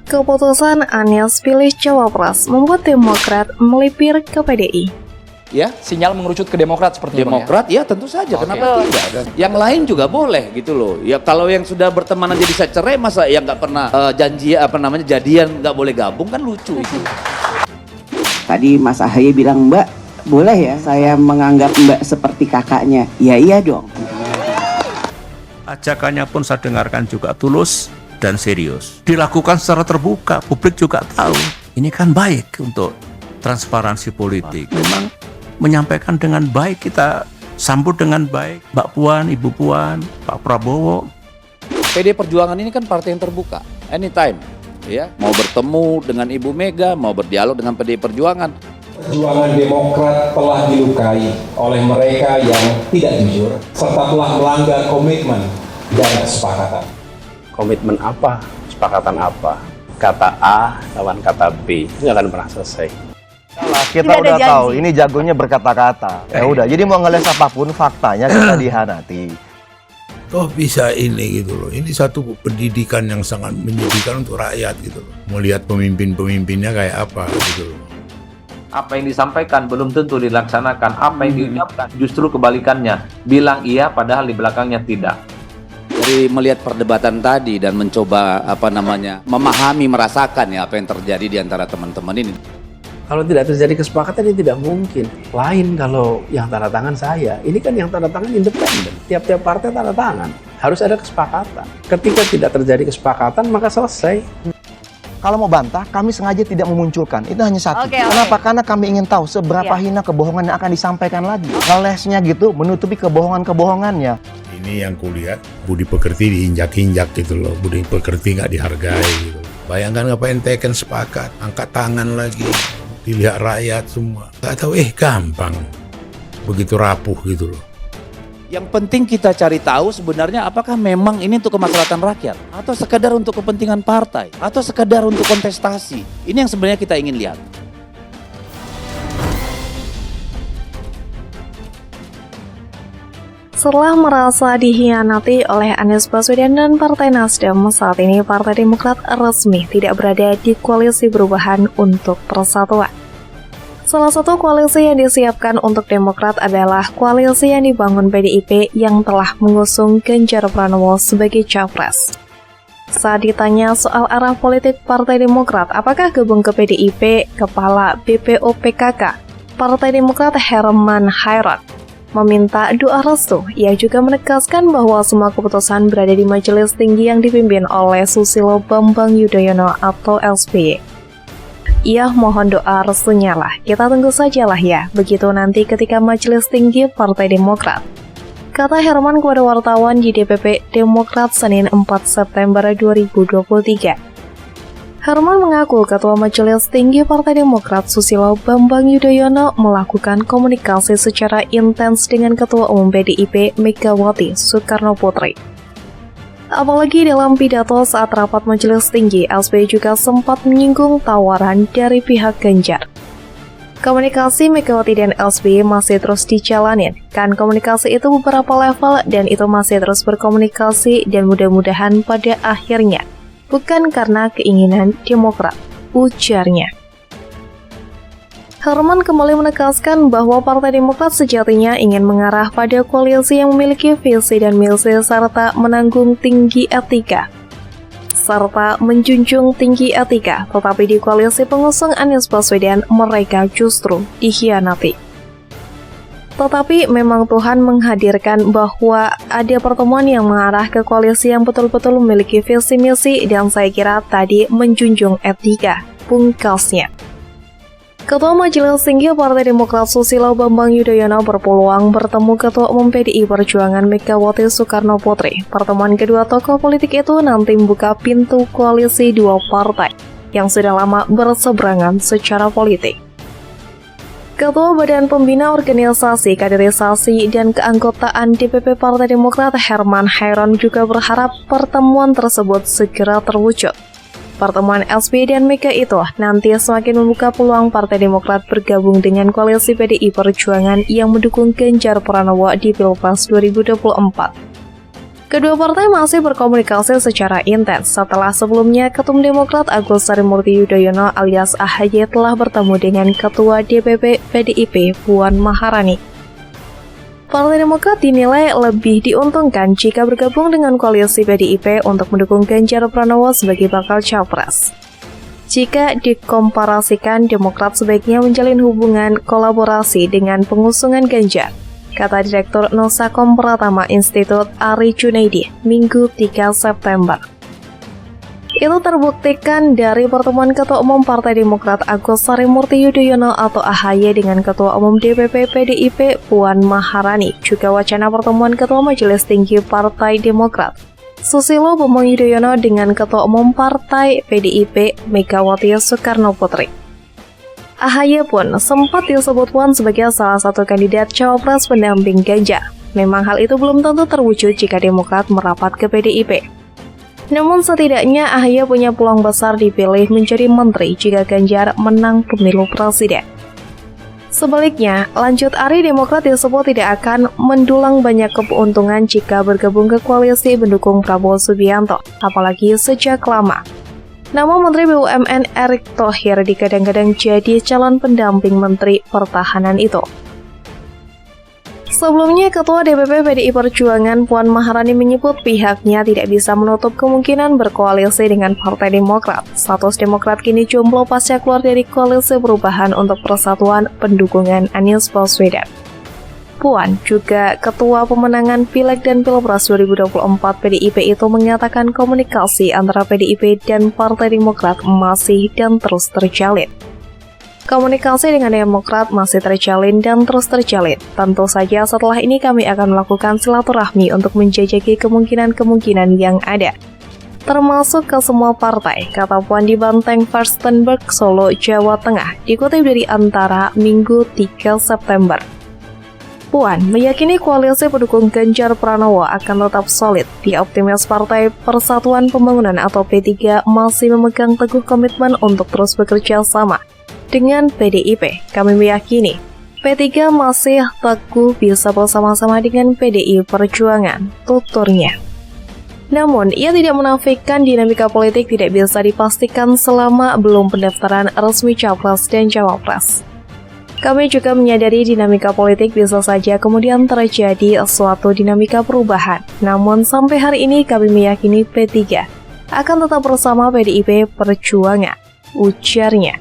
Keputusan Anies pilih cawapres membuat Demokrat melipir ke PDI. Ya, sinyal mengerucut ke Demokrat seperti Demokrat ya tentu saja, kenapa tidak? Yang lain juga boleh gitu loh. Ya kalau yang sudah berteman aja bisa cerai, masa yang nggak pernah jadian nggak boleh gabung, kan lucu itu. Tadi Mas Ahaye bilang, Mbak boleh ya saya menganggap Mbak seperti kakaknya. Ya iya dong. Ajakannya pun saya dengarkan juga tulus dan serius. Dilakukan secara terbuka, publik juga tahu. Ini kan baik untuk transparansi politik. Memang menyampaikan dengan baik, kita sambut dengan baik Mbak Puan, Ibu Puan, Pak Prabowo. PD Perjuangan ini kan partai yang terbuka, anytime, ya mau bertemu dengan Ibu Mega, mau berdialog dengan PD Perjuangan. Perjuangan Demokrat telah dilukai oleh mereka yang tidak jujur serta telah melanggar komitmen dan kesepakatan. Komitmen apa? Kesepakatan apa? Kata A lawan kata B, itu nggak akan pernah selesai. Kita udah tahu ini jagonya berkata-kata. Ya udah, jadi mau ngeles apapun faktanya kita dihanati. Toh bisa ini gitu loh. Ini satu pendidikan yang sangat menyedihkan untuk rakyat gitu loh. Mau lihat pemimpin-pemimpinnya kayak apa gitu loh. Apa yang disampaikan belum tentu dilaksanakan, apa yang diucapkan justru kebalikannya. Bilang iya padahal di belakangnya tidak. Dari melihat perdebatan tadi dan mencoba memahami, merasakan ya apa yang terjadi di antara teman-teman ini. Kalau tidak terjadi kesepakatan, ini tidak mungkin. Lain kalau yang tanda tangan saya. Ini kan yang tanda tangan independen. Tiap-tiap partai tanda tangan. Harus ada kesepakatan. Ketika tidak terjadi kesepakatan, maka selesai. Kalau mau bantah, kami sengaja tidak memunculkan. Itu hanya satu. Oke. Kenapa? Karena kami ingin tahu seberapa hina kebohongan yang akan disampaikan lagi. Ngelesnya gitu, menutupi kebohongan-kebohongannya. Ini yang kulihat, budi pekerti diinjak-injak gitu loh. Budi pekerti nggak dihargai gitu. Bayangkan ngapain teken sepakat, angkat tangan lagi. Dilihat rakyat semua. Gak tahu, gampang. Begitu rapuh gitu loh. Yang penting kita cari tahu sebenarnya apakah memang ini untuk kemaslahatan rakyat, atau sekedar untuk kepentingan partai, atau sekedar untuk kontestasi. Ini yang sebenarnya kita ingin lihat. Setelah merasa dikhianati oleh Anies Baswedan dan Partai Nasdem, saat ini Partai Demokrat resmi tidak berada di koalisi perubahan untuk persatuan. Salah satu koalisi yang disiapkan untuk Demokrat adalah koalisi yang dibangun PDIP yang telah mengusung Ganjar Pranowo sebagai capres. Saat ditanya soal arah politik Partai Demokrat, apakah gabung ke PDIP, Kepala BPOPKK Partai Demokrat Herman Hairon meminta doa restu. Ia juga menegaskan bahwa semua keputusan berada di majelis tinggi yang dipimpin oleh Susilo Bambang Yudhoyono atau SBY. Ia mohon doa restunya lah, kita tunggu sajalah ya, begitu nanti ketika majelis tinggi Partai Demokrat. Kata Herman kepada wartawan di DPP Demokrat Senin 4 September 2023. Herman mengaku Ketua Majelis Tinggi Partai Demokrat Susilo Bambang Yudhoyono melakukan komunikasi secara intens dengan Ketua Umum PDIP Megawati Soekarnoputri. Apalagi dalam pidato saat rapat Majelis Tinggi, SBY juga sempat menyinggung tawaran dari pihak Ganjar. Komunikasi Megawati dan SBY masih terus dijalanin, kan komunikasi itu beberapa level dan itu masih terus berkomunikasi dan mudah-mudahan pada akhirnya bukan karena keinginan Demokrat, ujarnya. Herman kembali menegaskan bahwa Partai Demokrat sejatinya ingin mengarah pada koalisi yang memiliki visi dan misi serta menanggung tinggi etika. Tetapi di koalisi pengusung Anies Baswedan mereka justru dikhianati. Tetapi memang Tuhan menghadirkan bahwa ada pertemuan yang mengarah ke koalisi yang betul-betul memiliki visi misi dan saya kira tadi menjunjung etika, pungkasnya. Ketua Majelis Tinggi Partai Demokrat Susilo Bambang Yudhoyono berpeluang bertemu Ketua Umum PDI Perjuangan Megawati Soekarnoputri. Pertemuan kedua tokoh politik itu nanti membuka pintu koalisi dua partai yang sudah lama berseberangan secara politik. Ketua Badan Pembina Organisasi, Kaderisasi, dan Keanggotaan DPP Partai Demokrat Herman Hairon juga berharap pertemuan tersebut segera terwujud. Pertemuan SBY dan Mega itu nanti semakin membuka peluang Partai Demokrat bergabung dengan koalisi PDI Perjuangan yang mendukung Ganjar Pranowo di Pilpres 2024. Kedua partai masih berkomunikasi secara intens setelah sebelumnya Ketum Demokrat Agus Harimurti Yudhoyono alias AHY telah bertemu dengan Ketua DPP PDIP Puan Maharani. Partai Demokrat dinilai lebih diuntungkan jika bergabung dengan koalisi PDIP untuk mendukung Ganjar Pranowo sebagai bakal capres. Jika dikomparasikan, Demokrat sebaiknya menjalin hubungan kolaborasi dengan pengusungan Ganjar, kata Direktur Nosakom Pratama Institut Ari Junaidi, Minggu 3 September. Itu terbuktikan dari pertemuan Ketua Umum Partai Demokrat Agus Harimurti Yudhoyono atau AHY dengan Ketua Umum DPP PDIP Puan Maharani, juga wacana pertemuan Ketua Majelis Tinggi Partai Demokrat Susilo Bambang Yudhoyono dengan Ketua Umum Partai PDIP Megawati Soekarno Putri. AHY pun sempat disebut Puan sebagai salah satu kandidat cawapres pendamping Ganjar. Memang hal itu belum tentu terwujud jika Demokrat merapat ke PDIP. Namun setidaknya AHY punya peluang besar dipilih menjadi menteri jika Ganjar menang pemilu presiden. Sebaliknya, lanjut Ari, Demokrat disebut tidak akan mendulang banyak keuntungan jika bergabung ke koalisi pendukung Prabowo Subianto, apalagi sejak lama. Nama Menteri BUMN Erick Thohir dikadang-kadang jadi calon pendamping Menteri Pertahanan itu. Sebelumnya, Ketua DPP PDI Perjuangan Puan Maharani menyebut pihaknya tidak bisa menutup kemungkinan berkoalisi dengan Partai Demokrat. Status Demokrat kini jomblo pasca keluar dari Koalisi Perubahan untuk Persatuan Pendukungan Anies Baswedan. Puan, juga Ketua Pemenangan Pileg dan Pilpres 2024 PDIP itu mengatakan komunikasi antara PDIP dan Partai Demokrat masih dan terus terjalin. Komunikasi dengan Demokrat masih terjalin dan terus terjalin. Tentu saja setelah ini kami akan melakukan silaturahmi untuk menjajaki kemungkinan-kemungkinan yang ada, termasuk ke semua partai, kata Puan di Banteng Furstenberg, Solo, Jawa Tengah, dikutip dari Antara Minggu 3 September. Puan meyakini koalisi pendukung Ganjar Pranowo akan tetap solid. Dia optimis Partai Persatuan Pembangunan atau P3 masih memegang teguh komitmen untuk terus bekerja sama dengan PDIP. Kami meyakini P3 masih teguh bisa bersama-sama dengan PDI Perjuangan, tuturnya. Namun, ia tidak menafikan dinamika politik tidak bisa dipastikan selama belum pendaftaran resmi Capres dan Cawapres. Kami juga menyadari dinamika politik bisa saja kemudian terjadi suatu dinamika perubahan. Namun, sampai hari ini kami meyakini P3 akan tetap bersama PDIP Perjuangan, ujarnya.